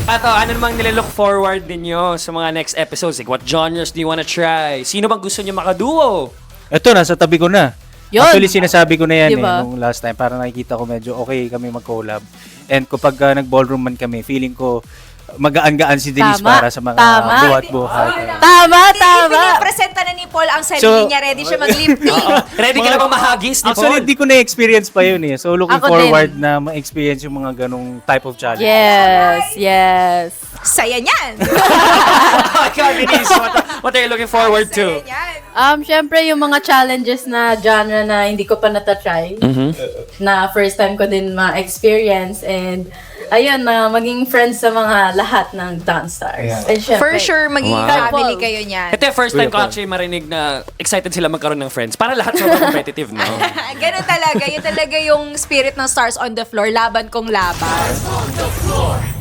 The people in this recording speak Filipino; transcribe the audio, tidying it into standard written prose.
Pato, ano namang nililook forward ninyo sa mga next episodes? Like, what genres do you wanna try? Sino bang gusto nyo makaduo? Ito, nasa tabi ko na. Yun. Actually, sinasabi ko na yan Diba? nung last time. Para nakikita ko medyo okay kami mag-collab. And kapag nag-ballroom man kami, feeling ko magaan-gaan si Denise Tama. para sa mga Tama. buhat-buhat. Tama, tama. Pinipresenta na ni Paul ang sarili So, niya. Ready siya mag-lifting. Ready ka na bang mahagis ni Actually, Paul? di ko na-experience pa yun eh. So, looking Ako forward din. na ma-experience yung mga ganong type of challenge. Yes. Saya niyan. Ikaw, Denise, what are you looking forward to? Saya niyan. Syempre yung mga challenges na genre na hindi ko pa natatry. Na first time ko din ma-experience. And ayun, na maging friends sa mga lahat ng Dance Stars. And syempre, For sure, magiging Wow. family kayo niyan. Ito yung first time Kuya ko Paul. actually marinig na excited sila magkaroon ng friends. Para lahat sobrang competitive, no? Ganun talaga. Yun talaga yung spirit ng Stars on the Floor. Laban kong laban.